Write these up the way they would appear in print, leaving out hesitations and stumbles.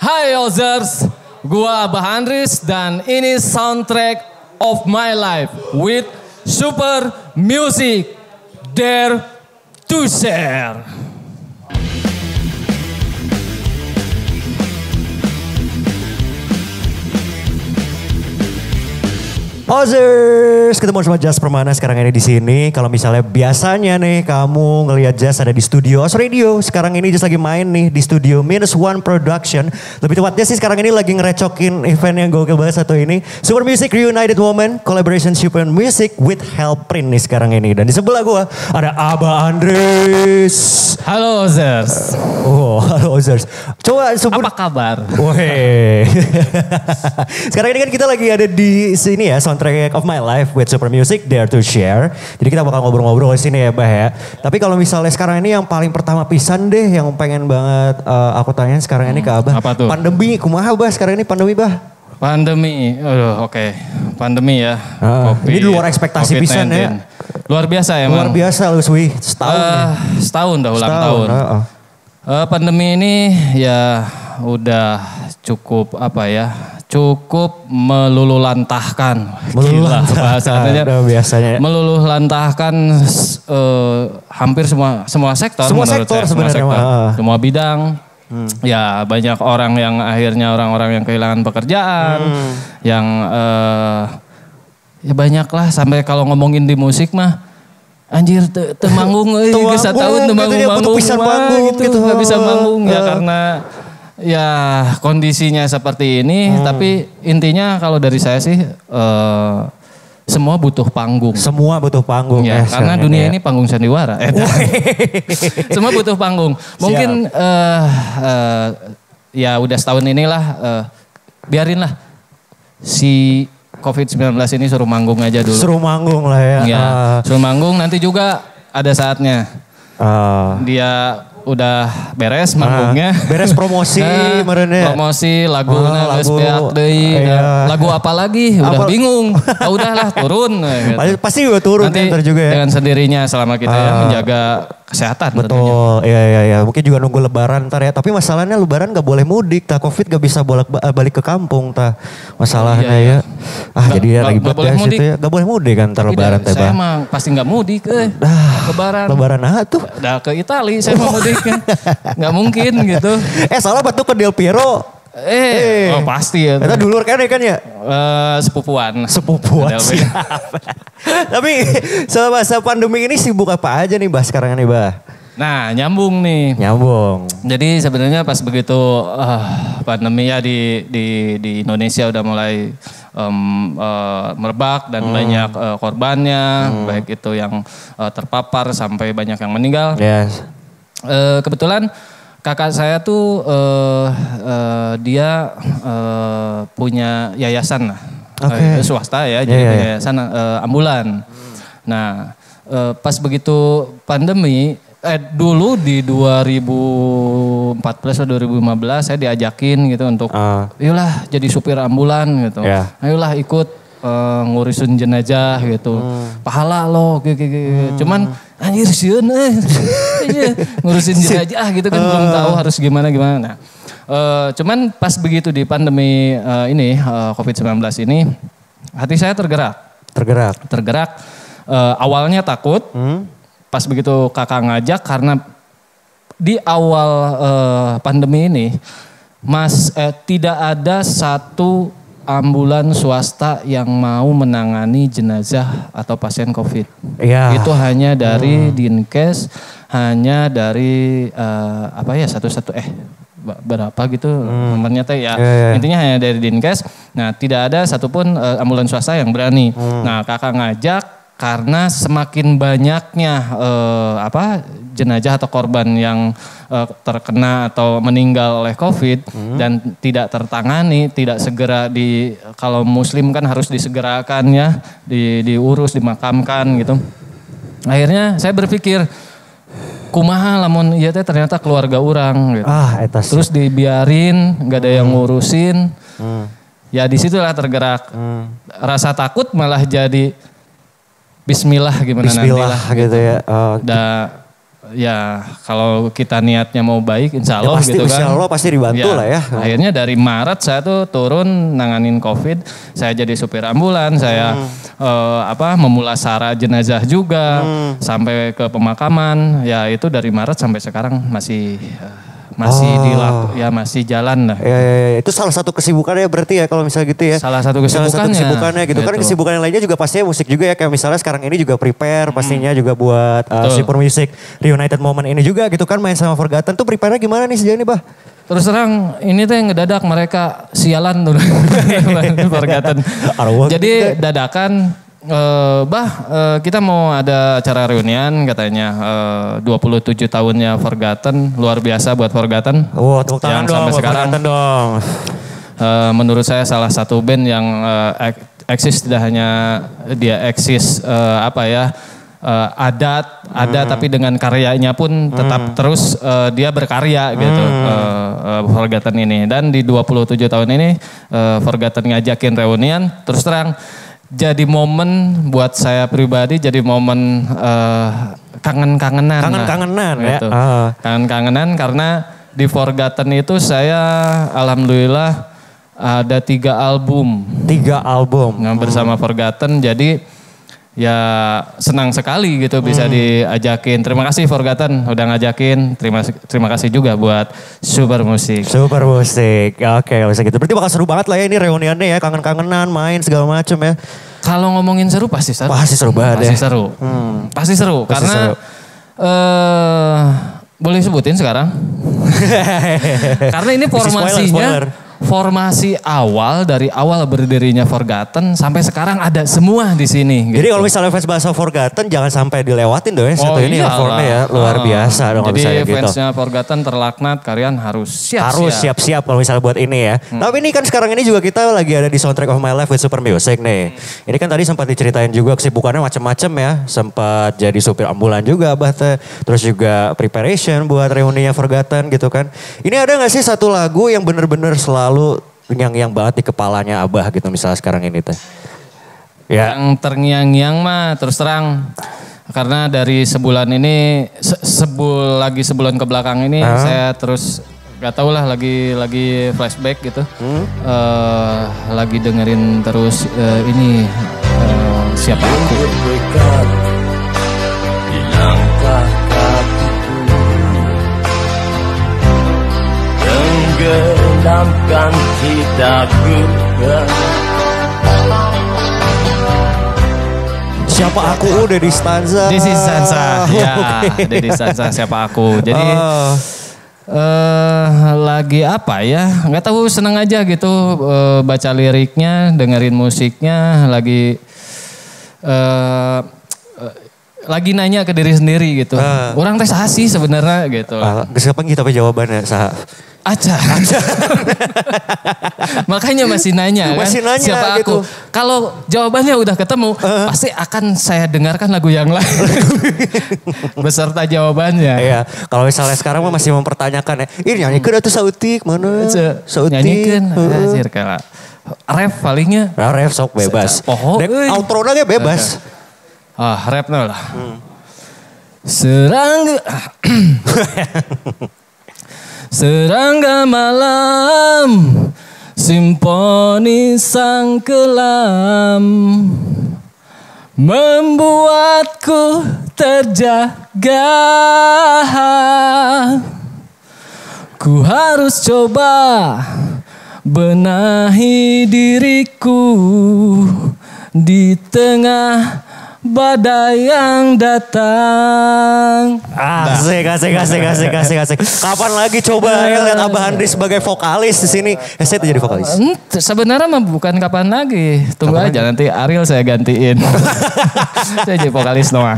Hai Ozers, gua Abah Andris dan ini soundtrack of my life with Super Music Dare to Share. Ozers, ketemu sama Jas Permana sekarang ini di sini. Kalau misalnya biasanya nih kamu ngelihat Jas ada di studio Oz Radio, sekarang ini Jas lagi main nih di studio Minus One Production. Lebih tepatnya sih sekarang ini lagi ngerecokin event yang gokil banget satu ini. Super Music Reunited Women Collaboration Super Music with Helprin nih sekarang ini. Dan di sebelah gua ada Abah Andris. Halo Ozers. Oh, halo Ozers. Coba sebut. Apa kabar? Woi. Sekarang ini kan kita lagi ada di sini ya, soundtrack of my life with Super Music Dare to Share. Jadi kita bakal ngobrol-ngobrol di sini ya, Bah ya. Tapi kalau misalnya sekarang ini yang paling pertama pisan deh, yang pengen banget aku tanyain sekarang ini ke Abah. Apa tuh? Pandemi, kumaha Bah sekarang ini pandemi Bah? Pandemi, oke. Pandemi ya. Ini di luar ekspektasi COVID-19. pisan ya. Luar biasa ya, Mang. Luar biasa lu Swi, setahun ya. Setahun dah ulang tahun. Pandemi ini ya udah cukup cukup melululantahkan. Gila bahasanya. Biasanya. Meluluhlantahkan hampir semua sektor. Semua sektor sebenarnya. Semua bidang. Ya banyak orang yang akhirnya orang-orang yang kehilangan pekerjaan. Yang ya banyak lah sampai kalau ngomongin di musik mah. Anjir, temanggung, bisa tahun temanggung gitu, nggak bisa manggung ya karena ya kondisinya seperti ini. Tapi intinya kalau dari saya sih semua butuh panggung. Semua butuh panggung ya, karena dunia ini panggung sandiwara. Semua butuh panggung. Mungkin ya udah setahun inilah biarinlah si COVID-19 ini suruh manggung aja dulu. Suruh manggung lah ya. Ya, suruh manggung nanti juga ada saatnya. Dia udah beres manggungnya. Beres promosi merenya. Promosi lagunya geus beak deui. Lagu apa lagi? Udah bingung. Udahlah turun. Gitu. Pasti juga turun nanti juga ya. dengan sendirinya selama kita menjaga kesehatan. Betul, iya. Mungkin juga nunggu lebaran ntar ya. Tapi masalahnya lebaran gak boleh mudik. Covid gak bisa balik ke kampung. Masalahnya ya. Jadi ya ribet ya situ ya. Gak boleh mudik kan ntar lebaran. Saya emang pasti gak mudik. Lebaran. Lebaran tuh? Udah ke Itali saya mau mudik. Gak mungkin gitu. Salah batu ke Del Piero. Oh pasti ya. Itu dulur kan ya? Sepupuan. Siap. Tapi selama masa pandemi ini sibuk apa aja nih Bah sekarang nih Bah? Nah nyambung nih. Jadi sebenarnya pas begitu pandemi ya di Indonesia udah mulai merebak dan banyak korbannya. Baik itu yang terpapar sampai banyak yang meninggal. Yes. Kebetulan kakak saya tuh dia punya yayasan lah, swasta ya, jadi yayasan ambulan. Nah pas begitu pandemi, dulu di 2014 atau 2015 saya diajakin gitu untuk, ayolah jadi supir ambulan gitu, ayolah ikut ngurusin jenazah gitu, pahala lo, cuman anjir sieun ngurusin jenazah gitu kan belum tahu harus gimana. Nah, cuman pas begitu di pandemi ini COVID-19 ini hati saya tergerak. Awalnya takut, pas begitu kakak ngajak karena di awal pandemi ini tidak ada satu ambulan swasta yang mau menangani jenazah atau pasien COVID. Itu hanya dari Dinkes, hanya dari berapa gitu nomornya teh ya. Intinya hanya dari Dinkes. Nah tidak ada satupun ambulan swasta yang berani. Nah kakak ngajak karena semakin banyaknya jenazah atau korban yang terkena atau meninggal oleh COVID dan tidak tertangani, tidak segera kalau muslim kan harus disegerakan ya, diurus, dimakamkan gitu. Akhirnya saya berpikir, kumaha lamun ieu teh ternyata keluarga orang gitu. Terus dibiarin, gak ada yang ngurusin. Ya disitulah tergerak. Rasa takut malah jadi Bismillah nantilah gitu ya. ya kalau kita niatnya mau baik insya Allah pasti, gitu kan. Insya Allah pasti dibantu lah ya. Akhirnya dari Maret saya tuh turun nanganin COVID. Saya jadi supir ambulan, saya memulasara jenazah juga sampai ke pemakaman. Ya itu dari Maret sampai sekarang masih masih jalan lah. Ya, itu salah satu kesibukannya berarti ya kalau misalnya gitu ya. Salah satu kesibukannya gitu. Kan kesibukan yang lainnya juga pastinya musik juga ya. Kayak misalnya sekarang ini juga prepare pastinya juga buat Super Music Reunited Moment ini juga gitu kan, main sama Forgotten tuh prepare-nya gimana nih sejauh ini Bah? Terus terang ini tuh yang ngedadak mereka sialan tuh. Forgotten. Jadi dadakan kita mau ada acara reunian katanya 27 tahunnya Forgotten, luar biasa buat Forgotten. Tepuk tangan yang sampai sekarang dong. Menurut saya salah satu band yang eksis, tidak hanya dia eksis ada tapi dengan karyanya pun tetap terus dia berkarya gitu Forgotten ini. Dan di 27 tahun ini Forgotten ngajakin reunian, terus terang jadi momen buat saya pribadi, jadi momen kangen-kangenan. Kangen-kangenan ya. Gitu. Kangen-kangenan karena di Forgotten itu saya alhamdulillah ada 3 album. 3 album. Bersama Forgotten, jadi ya senang sekali gitu bisa diajakin. Terima kasih Forgotten udah ngajakin. Terima kasih juga buat Super Music. Super Music. Oke, bisa gitu. Berarti bakal seru banget lah ya ini reuniannya ya, kangen-kangenan, main segala macem ya. Kalau ngomongin seru pasti seru. Pasti seru banget pasti ya. Seru. Pasti seru karena boleh sebutin sekarang. Karena ini formasinya formasi awal dari awal berdirinya Forgotten sampai sekarang ada semua di sini. Jadi kalau misalnya fans bahasa Forgotten jangan sampai dilewatin dong ya. Satu ini formnya ya luar biasa dong. Jadi fansnya Forgotten terlaknat, kalian harus siap-siap kalau misalnya buat ini ya. Tapi ini kan sekarang ini juga kita lagi ada di Soundtrack of My Life with Super Music nih. Ini kan tadi sempat diceritain juga kesibukannya macam-macam ya. Sempat jadi supir ambulan juga Abah teh. Terus juga preparation buat reuninya Forgotten gitu kan. Ini ada gak sih satu lagu yang bener-bener selalu yang banget di kepalanya Abah gitu misalnya sekarang ini teh? Ya. Yang terngiang-ngiang mah terus terang karena dari sebulan ini sebulan ke belakang ini saya terus gak tau lah lagi flashback gitu. Lagi dengerin terus ini siapa aku. Di langkah tenggelamkan cintaku. Siapa aku udah di stanza. Di stanza, ya. Di stanza siapa aku. Jadi lagi apa ya? Nggak tahu, seneng aja gitu baca liriknya, dengerin musiknya, lagi nanya ke diri sendiri gitu. Orang teh saha sih sebenarnya gitu. Siapa gitu apa jawabannya saha? Aca. Makanya masih nanya kan. Masih nanya siapa gitu. aku. Kalau jawabannya udah ketemu, pasti akan saya dengarkan lagu yang lain. Beserta jawabannya. Iya. Kalau misalnya sekarang masih mempertanyakan ya. Ini nyanyikan atau sautik mana? Sautik. Nyanyikan. Anjir kayak rap palingnya. Rap sok bebas. Outro nya bebas. Rap lah. Serangga malam, simfoni sang kelam, membuatku terjaga. Ku harus coba benahi diriku di tengah badai yang datang. Asik. Kapan lagi coba lihat Abah Andri sebagai vokalis di sini? Saya jadi vokalis. Sebenarnya bukan kapan lagi. Tunggu aja nanti Ariel saya gantiin. Saya jadi vokalis Noah.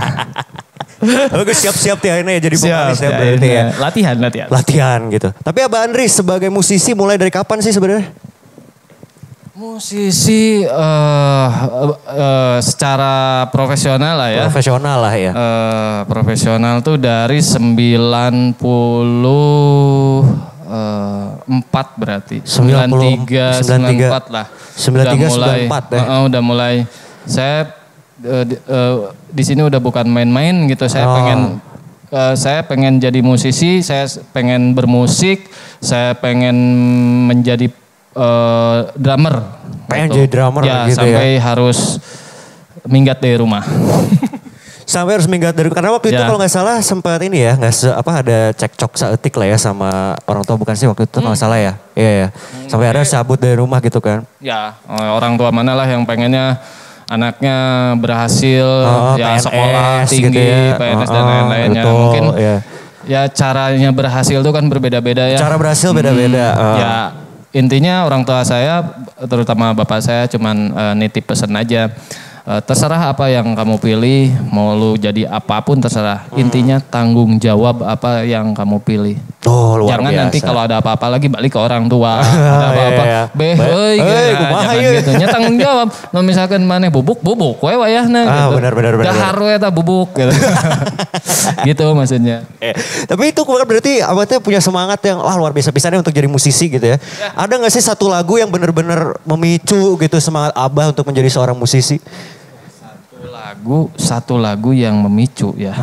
Bagus, siap-siap ya ini jadi vokalis ya berarti ya. Latihan gitu. Tapi Abah Andri sebagai musisi mulai dari kapan sih sebenarnya? Musisi secara profesional lah ya. Profesional tuh dari 94 berarti. 93, 94 lah. 93, 94 ya. Udah mulai. Saya di sini udah bukan main-main gitu. Saya pengen saya pengen jadi musisi, saya pengen bermusik, saya pengen menjadi drummer. Pengen gitu. jadi drummer ya, gitu sampai harus minggat dari rumah. Sampai harus minggat dari, karena waktu itu kalau nggak salah sempat ini ya, ada cekcok seetik lah ya sama orang tua, bukan sih waktu itu kalau nggak salah ya. Iya ya. Sampai ada cabut dari rumah gitu kan. Ya, orang tua mana lah yang pengennya anaknya berhasil, ya PNS, sekolah tinggi, gitu ya. PNS dan lain-lainnya. Betul, Mungkin ya. ya caranya berhasil itu kan berbeda-beda ya. Cara berhasil beda-beda. Ya intinya orang tua saya, terutama bapak saya cuman nitip pesan aja. Terserah apa yang kamu pilih, mau lu jadi apapun terserah. Intinya tanggung jawab apa yang kamu pilih. Oh, luar jangan biasa. nanti kalau ada apa-apa lagi balik ke orang tua. Ada apa-apa, jangan gitu. Nya tanggung jawab. Nah, misalkan mana bubuk, we wayahna gitu. Benar. Dahar we eta bubuk gitu. Gitu maksudnya. Tapi itu berarti abah teh punya semangat yang luar biasa pisannya untuk jadi musisi gitu ya. Ada gak sih satu lagu yang benar-benar memicu gitu semangat abah untuk menjadi seorang musisi? Satu lagu yang memicu ya.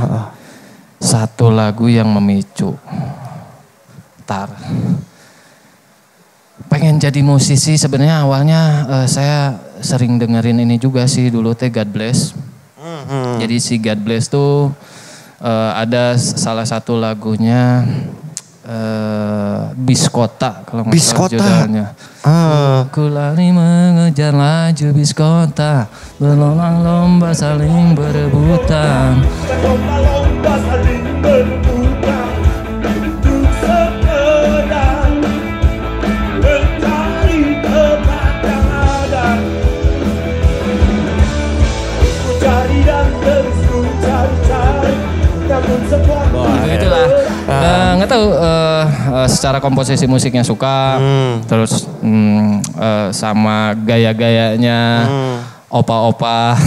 Satu lagu yang memicu. Pengen jadi musisi sebenarnya awalnya saya sering dengerin ini juga sih dulu teh God Bless. Jadi si God Bless tuh ada salah satu lagunya Biskota kalau nggak salah judulnya. Ku lari mengejar laju biskota, berlomba lomba saling berebutan. Berlomba saling berebutan, untuk sekedar mencari tempat yang ada. Ku cari dan terus ku cari, namun semua. Itulah. Nggak tahu secara komposisi musiknya suka, terus sama gaya-gayanya opa-opa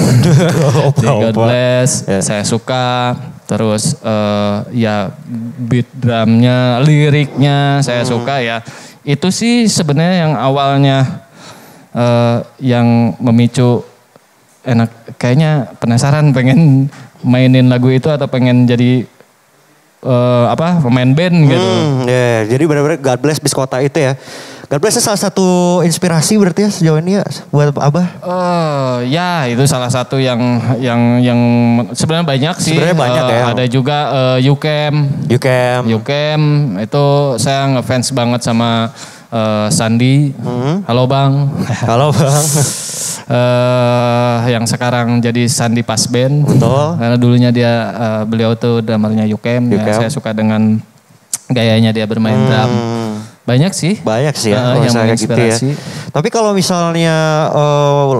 di God Bless saya suka, terus ya beat drumnya, liriknya saya suka ya. Itu sih sebenarnya yang awalnya yang memicu enak, kayaknya penasaran pengen mainin lagu itu atau pengen jadi pemain band gitu. Jadi benar-benar God Bless Biskota itu ya. God Bless itu salah satu inspirasi berarti ya sejauh ini ya buat abah. Ya itu salah satu yang sebenarnya banyak sih. Sebenarnya banyak ya. Ada juga YouCam itu saya ngefans banget sama Sandi. Halo Bang. Halo Bang. Yang sekarang jadi Sandi Pasben. Betul. Karena dulunya beliau tuh drummernya YouCam. Ya, saya suka dengan gayanya dia bermain drum. Banyak sih ya yang menginspirasi. Gitu ya. Tapi kalau misalnya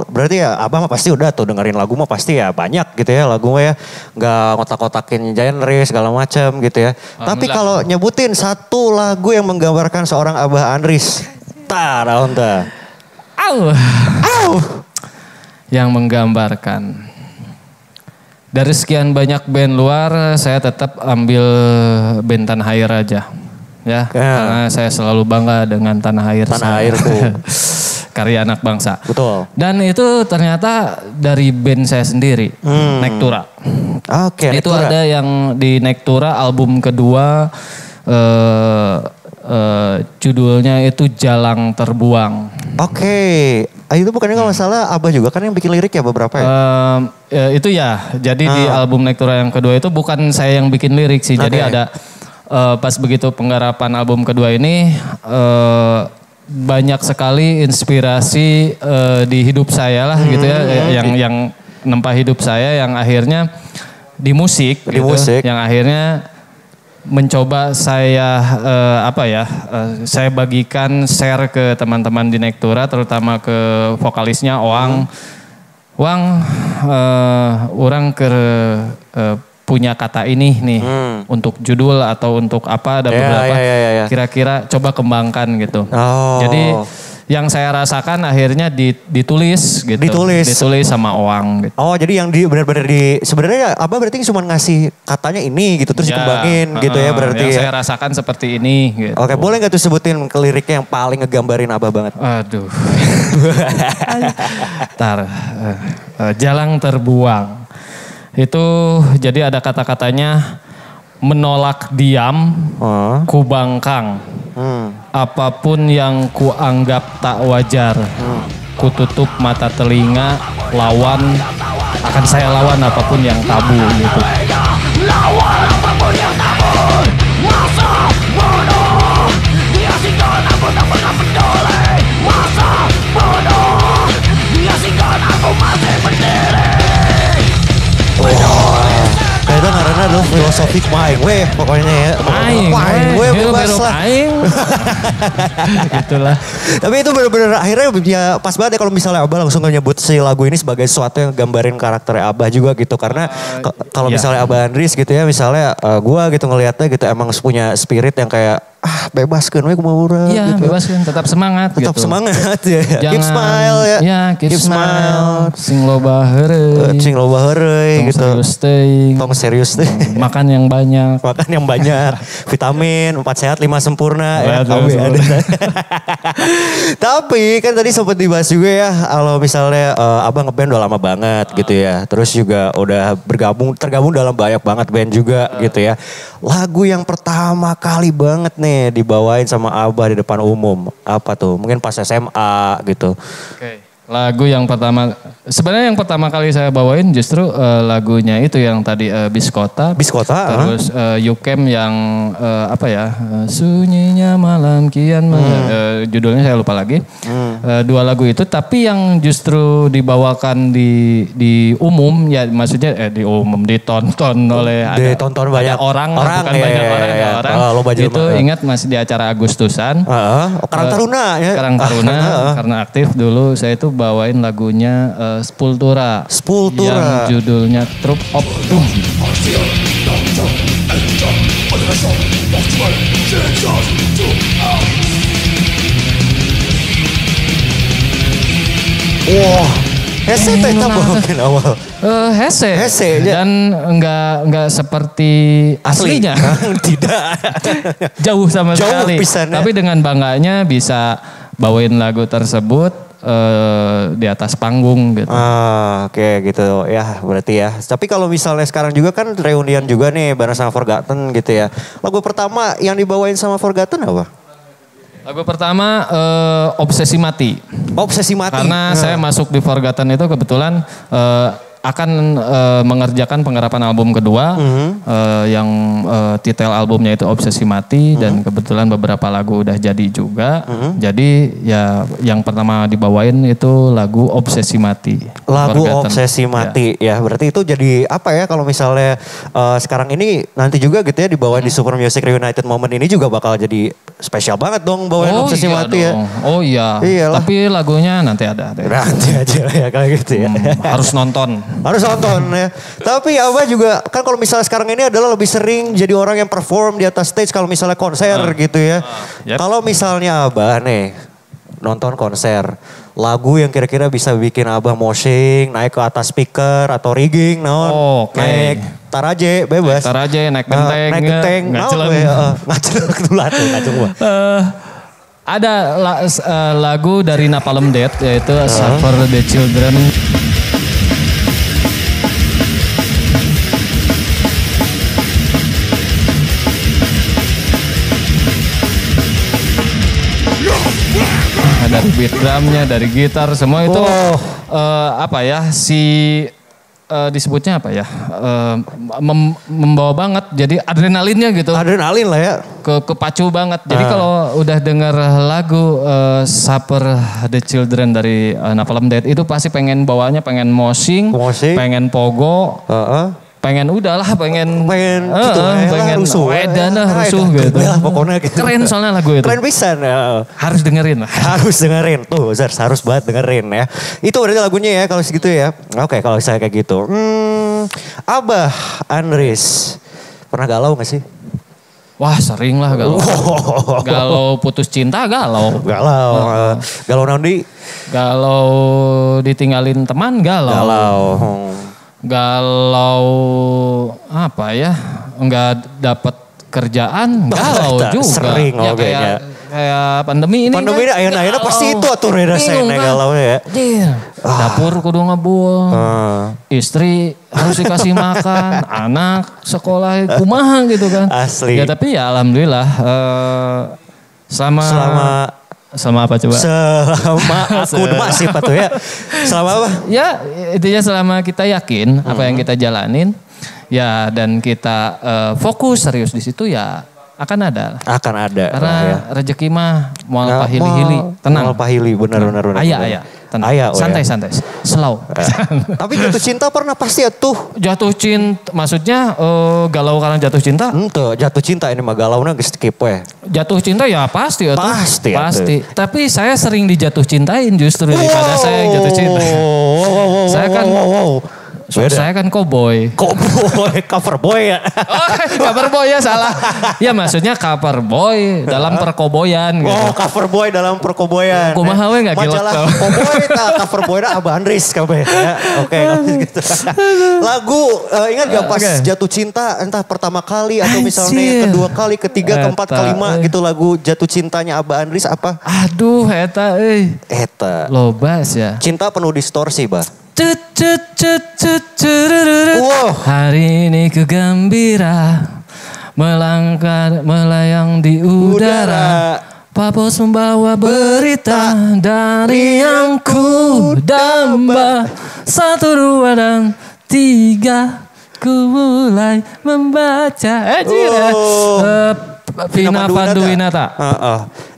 berarti ya abah mah pasti udah tuh dengerin lagu mah pasti ya banyak gitu ya lagu ya. Nggak ngotak-ngotakin genre segala macam gitu ya. Tapi kalau nyebutin satu lagu yang menggambarkan seorang Abah Andries. Yang menggambarkan. Dari sekian banyak band luar, saya tetap ambil band Tanah Air aja. Ya, karena saya selalu bangga dengan Tanah Air. Tanah Airku. Karya anak bangsa. Betul. Dan itu ternyata dari band saya sendiri, Nektura. Oke, itu Nektura. Ada yang di Nektura album kedua, judulnya itu Jalang Terbuang. Oke. Itu bukannya kalau masalah abah juga kan yang bikin lirik ya beberapa ya? Itu ya, jadi di album Nektura yang kedua itu bukan saya yang bikin lirik sih. Jadi ada pas begitu penggarapan album kedua ini banyak sekali inspirasi di hidup saya lah gitu ya. Yang nempa hidup saya yang akhirnya di musik. Yang akhirnya mencoba saya saya bagikan, share ke teman-teman di Nektura, terutama ke vokalisnya Oang. Orang punya kata ini nih untuk judul atau untuk apa, ada beberapa. Kira-kira coba kembangkan gitu. Jadi yang saya rasakan akhirnya ditulis gitu. Ditulis sama Oang gitu. Oh, jadi yang benar-benar sebenarnya abah berarti cuma ngasih katanya ini gitu terus dikembangin gitu ya berarti. Yang saya rasakan seperti ini gitu. Oke, boleh gak tuh sebutin ke liriknya yang paling ngegambarin abah banget? Aduh. Jalang terbuang. Itu jadi ada kata-katanya, menolak diam, ku bangkang. Apapun yang ku anggap tak wajar, ku tutup mata telinga, lawan akan saya lawan apapun yang tabu gitu. Lawan apapun yang tabu, masa bodoh, dia singkat aku tak pernah peduli, masa bodoh, dia singkat aku masih berdiri. Itu karena lu filosofik main weh pokoknya ya. Main weh bebas lah. Gitulah. Tapi itu bener-bener akhirnya ya pas banget ya kalau misalnya Abah langsung nyebut si lagu ini sebagai sesuatu yang gambarin karakternya Abah juga gitu. Karena kalau misalnya Abah Andries gitu ya misalnya gua gitu ngelihatnya gitu emang punya spirit yang kayak bebaskan we kumaha iya, gitu. Bebaskan, tetap semangat tetap gitu. semangat ya. Jangan, keep smile ya. Ya, keep smile. Sing loba heureuy. Sing loba heureuy gitu. Serius teuing. Tong serius teh. Makan yang banyak. Makan yang banyak. Vitamin 4 sehat 5 sempurna ya. Tapi kan tadi sempat dibahas juga ya kalau misalnya Abang ngeband udah lama banget gitu ya. Terus juga udah tergabung dalam banyak banget band juga gitu ya. Lagu yang pertama kali banget nih dibawain sama Abah di depan umum. Apa tuh? Mungkin pas SMA gitu. Oke. Lagu yang pertama, sebenarnya yang pertama kali saya bawain justru lagunya itu yang tadi Biskota. Biskota. Terus Yukem yang apa ya, sunyinya malam kian. Judulnya saya lupa lagi. Dua lagu itu, tapi yang justru dibawakan di umum, ya maksudnya di umum, ditonton oleh ditonton banyak orang bukan banyak orang. Itu ingat masih di acara Agustusan. Karang Taruna ya. Karang Taruna, karena aktif dulu saya itu bawain lagunya Sepultura yang judulnya Troop of Doom. Wah, hese teh mungkin awal. Hese dan enggak seperti aslinya. Tidak. Jauh sama sekali. Tapi dengan bangganya bisa bawain lagu tersebut di atas panggung gitu. Oke, gitu ya berarti ya. Tapi kalau misalnya sekarang juga kan reunian juga nih bareng sama Forgotten gitu ya. Lagu pertama yang dibawain sama Forgotten apa? Lagu pertama Obsesi Mati. Obsesi Mati. Karena saya masuk di Forgotten itu kebetulan akan mengerjakan penggarapan album kedua yang titel albumnya itu Obsesi Mati dan kebetulan beberapa lagu udah jadi juga. Jadi ya yang pertama dibawain itu lagu Obsesi Mati. Lagu Forgotten. Obsesi Mati ya. Berarti itu jadi apa ya kalau misalnya sekarang ini nanti juga gitu ya dibawain di Super Music Reunited Moment ini juga bakal jadi spesial banget dong bawain Obsesi Mati dong. ya. Oh iya. Iyalah. Tapi lagunya nanti ada. Nanti aja ya kayak gitu ya. Harus nonton. Harus nonton ya. Tapi Abah juga kan kalau misalnya sekarang ini adalah lebih sering jadi orang yang perform di atas stage kalau misalnya konser gitu ya. Kalau misalnya Abah nih nonton konser, lagu yang kira-kira bisa bikin Abah moshing, naik ke atas speaker atau rigging, naik taraje bebas. Taraje, naik genteng. Naik genteng, ngacelek ketulat tuh, Ada lagu dari Napalm Death yaitu Suffer the Children. Dari beat drumnya, dari gitar, semua itu apa ya disebutnya apa ya membawa banget. Jadi adrenalinnya gitu. Adrenalin lah ya. Kepacu banget. Jadi kalau udah dengar lagu Supper the Children dari Napalm Death itu pasti pengen bawanya, pengen moshing. Pengen pogo. Pengen gitu rusuh gitu. Pokoknya gitu. Keren soalnya lagu itu. Keren pisan. Harus dengerin. Harus dengerin tuh, Zars harus banget dengerin ya. Itu berarti lagunya ya kalau segitu ya. Oke, kalau saya kayak gitu. Abah Andries pernah galau gak sih? Wah sering lah galau. Galau putus cinta galau. Galau nanti. Galau ditinggalin teman galau. Galau apa ya, nggak dapat kerjaan galau juga. Sering ya kayak kayak pandemi ini. Pandemi ini ayeuna pasti itu atuh rasanya galau ya. Dapur kudu ngebul. Istri harus dikasih makan, anak sekolah kumaha gitu kan. Asli. Ya tapi ya alhamdulillah selama apa coba? Selama aku masih apa tuh ya? Selama apa? Ya intinya selama kita yakin apa yang kita jalanin ya dan kita fokus serius di situ ya akan ada. Akan ada. Karena rezeki mah mau pahili-hili, tenang. Mau pahili, benar. Aya, tenang. Santai, slow. Tapi jatuh cinta pernah pasti ya tuh. Jatuh cinta, maksudnya galau karena jatuh cinta? Ente, jatuh cinta ini mah galaunya geus skip we. Jatuh cinta ya pasti ya tuh. Pasti. Tapi saya sering dijatuh cintain justru daripada saya yang jatuh cinta. Saya kan saya kan cowboy. Cover boy ya. Cover boy ya salah. Ya maksudnya cover boy dalam perkoboyan gitu. Oh, cover boy dalam perkoboyan. Kumaha we enggak gila. Majalah cowboy cover boy Abah Andris kabeh ya. Oke, gitu. Lagu ingat gak pas jatuh cinta entah pertama kali atau misalnya kedua kali, ketiga, keempat, kelima gitu lagu jatuh cintanya Abah Andris apa? Aduh, eta euy. Eta. Lobas ya. Cinta penuh distorsi, Bah. Wow. Hari ini ku gembira melayang di udara. Papos membawa berita dari yang ku damba. 1, 2 dan 3 ku mulai membaca. Vina Panduwinata.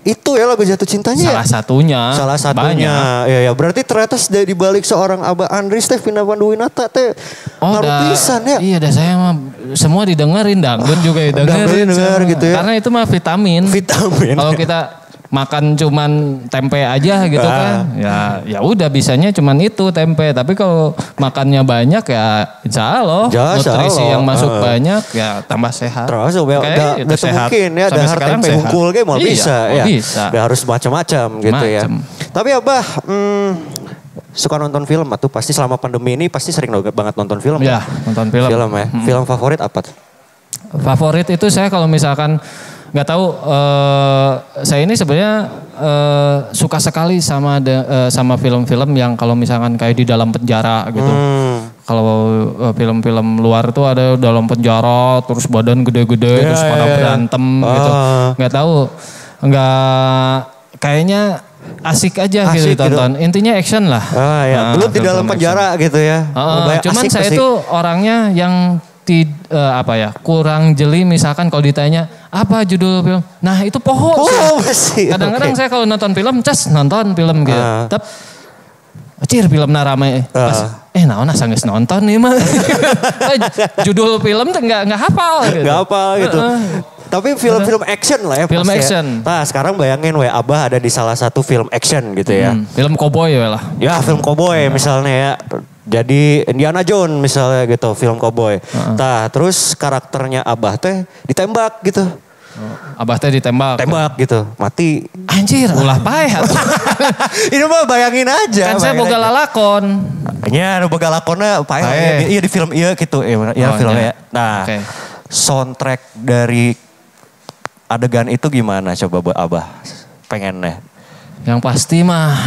Itu ya lagu jatuh cintanya. Salah satunya. Ya, berarti ternyata di balik seorang Abah Andris teh Vina Panduwinata teh ngaruh pisan ya. Iya, saya mah semua didengerin, dangdut juga didengerin. Gitu ya. Karena itu mah vitamin. Kalau kita makan cuman tempe aja gitu kan. Ya udah bisanya cuman itu tempe. Tapi kalau makannya banyak ya insya Allah nutrisi yang masuk banyak ya tambah sehat. Terus udah mungkin ya dahar tempe hungkul ge mau bisa ya. Udah harus macam-macam gitu ya. Tapi Abah suka nonton film atau pasti selama pandemi ini pasti sering banget nonton film ya? Nonton film. Film ya. Film favorit apa tuh? Favorit itu saya kalau misalkan nggak tahu, saya ini sebenarnya suka sekali sama film-film yang kalau misalkan kayak di dalam penjara gitu. Kalau film-film luar tuh ada dalam penjara, terus badan gede-gede, terus pada berantem gitu. Nggak tahu, kayaknya asik aja gitu ditonton. Gitu. Intinya action lah. Belum di dalam penjara action gitu ya. Cuman saya tuh orangnya yang kurang jeli misalkan kalau ditanya apa judul film. Nah itu poho sih. Kadang-kadang saya kalau nonton film nonton film gitu. Film rame. Naon sanggeus nonton nih mah. Judul film tuh enggak hafal gitu. Enggak hafal gitu. Tapi film-film action lah ya. Film action. Ya. Nah sekarang bayangin Abah ada di salah satu film action gitu ya. Film cowboy lah. Ya film cowboy misalnya ya. Jadi Indiana Jones misalnya gitu, film cowboy. Nah terus karakternya Abah teh ditembak gitu. Abah teh ditembak. Tembak gitu, mati. Anjir, ulah paeh. Ini mah bayangin aja. Kan saya boga lalakon. Ya, boga lakonnya paeh. Iya di film iya gitu. Iya filmnya. Nah, soundtrack dari adegan itu gimana coba Abah? Pengennya. Yang pasti mah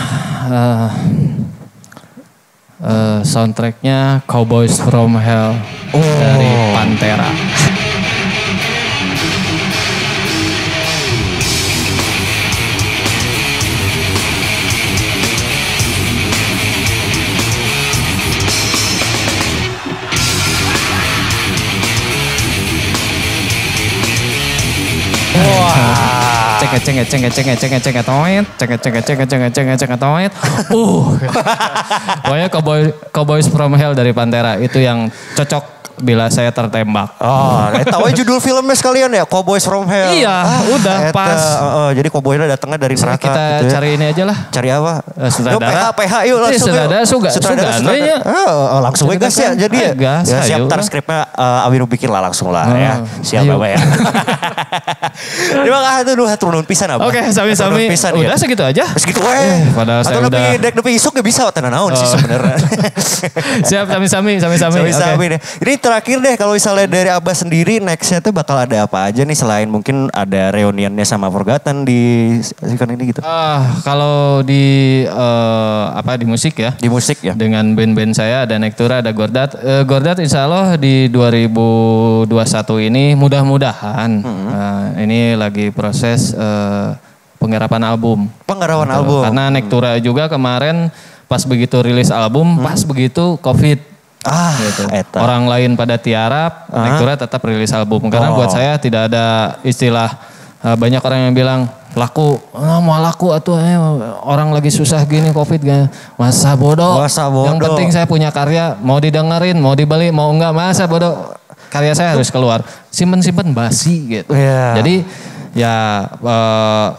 soundtracknya Cowboys from Hell dari Pantera. Pokoknya Cowboys from Hell dari Pantera itu yang cocok bila saya tertembak. Tahu judul filmnya sekalian ya, Cowboys from Hell. Iya, udah pas. Jadi cowboynya datangnya dari neraka. Kita gitu cari ini aja lah. Cari apa? Sutradara. PH yuk langsung. Sutradara. Langsung we gas ya. Jadi siap tar skripnya Awinu bikin lah langsung lah ya. Siap Abah ya. Terima kasih tuh turun pisan Abah. Oke, sami-sami. Udah segitu aja. Segitu we. Padahal saya udah. Atau lebih isuk gak bisa tenan naon sih sebenarnya. Siap, sami-sami. Ini terakhir deh, kalau misalnya dari Abah sendiri nextnya tuh bakal ada apa aja nih selain mungkin ada reunionnya sama Forgotten di event ini gitu? Kalau di di musik ya. Di musik ya. Dengan band-band saya ada Nektura, ada Gordat. Gordat insya Allah di 2021 ini mudah-mudahan ini lagi proses penggarapan album. Penggarapan gitu. album. Karena Nektura juga kemarin pas begitu rilis album, pas begitu COVID. Gitu. Orang lain pada tiarap, Nektura tetap rilis album. Karena buat saya tidak ada istilah, banyak orang yang bilang laku, mau laku atuh orang lagi susah gini COVID gak. Masa bodoh. Yang penting saya punya karya, mau didengerin, mau dibeli, mau enggak, masa bodoh. Karya saya harus keluar. Simpen-simpen basi gitu. Jadi ya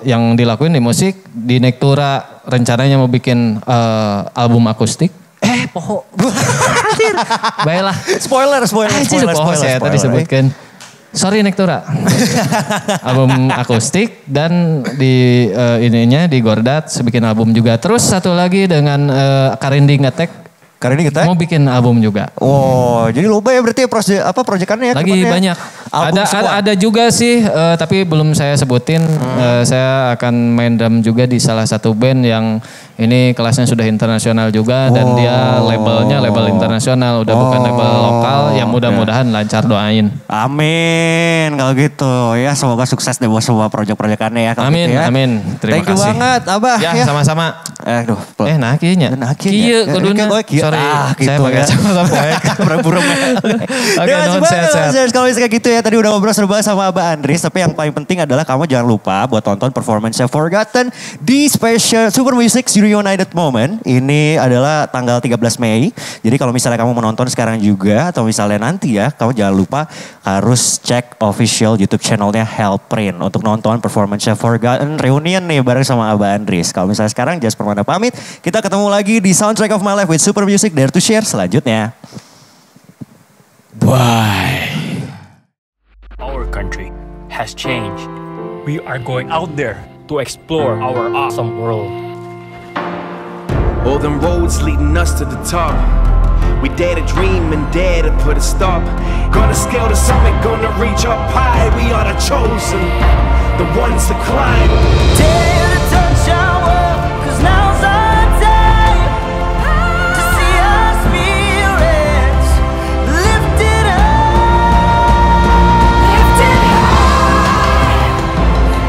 yang dilakuin di musik, di Nektura rencananya mau bikin album akustik. Poho. Baiklah. Spoiler. Saya tadi sebutkan. Sorry Nektura. Album akustik dan di di Gordat bikin album juga. Terus satu lagi dengan Karindi Ngetek. Karindi Ngetek? Mau bikin album juga. Oh, jadi lupa ya berarti proyekannya ya? Lagi banyak. Ada juga sih, tapi belum saya sebutin. Saya akan main drum juga di salah satu band yang ini kelasnya sudah internasional juga dan dia labelnya label internasional, udah bukan label lokal. Yang mudah-mudahan lancar, doain. Amin kalau gitu ya, semoga sukses deh buat semua proyek-proyekannya ya. Amin, gitu ya. Amin. Terima kasih. Thank you banget Abah. Ya, sama-sama. Nah kieunya. Kieu kuduna. Sorry, saya pakai kacamata poek. Burung-burung. Oke, sehat-sehat. Kalau misalnya gitu ya, tadi udah ngobrol seru banget sama Abah Andries, tapi yang paling penting adalah kamu jangan lupa buat tonton performance-nya Forgotten di special Super Music Reunited Moment. Ini adalah tanggal 13 Mei. Jadi kalau misalnya kamu menonton sekarang juga atau misalnya nanti ya, kamu jangan lupa harus cek official YouTube channelnya Hellprint untuk nonton performance-nya Forgotten Reunion nih bareng sama Abah Andries. Kalau misalnya sekarang Jas Permana pamit, kita ketemu lagi di Soundtrack of My Life with Super Music Dare to Share selanjutnya. Bye. Our country has changed. We are going out there to explore our awesome world. All them roads leading us to the top. We dare to dream and dare to put a stop. Gonna scale the summit, gonna reach up high. We are the chosen, the ones to climb. Dare to touch our world, 'cause now's our time to see our spirits lifted up. Lifted high,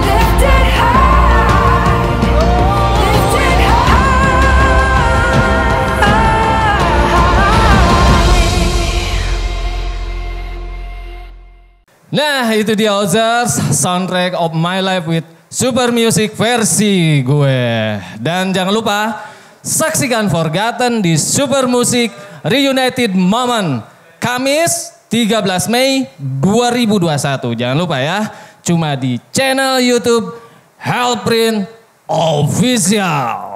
lifted high, lifted high. Nah itu dia Ozers, Soundtrack of My Life with Super Music versi gue. Dan jangan lupa saksikan Forgotten di Super Music Reunited Moment Kamis 13 Mei 2021. Jangan lupa ya, cuma di channel YouTube Hellprint Official.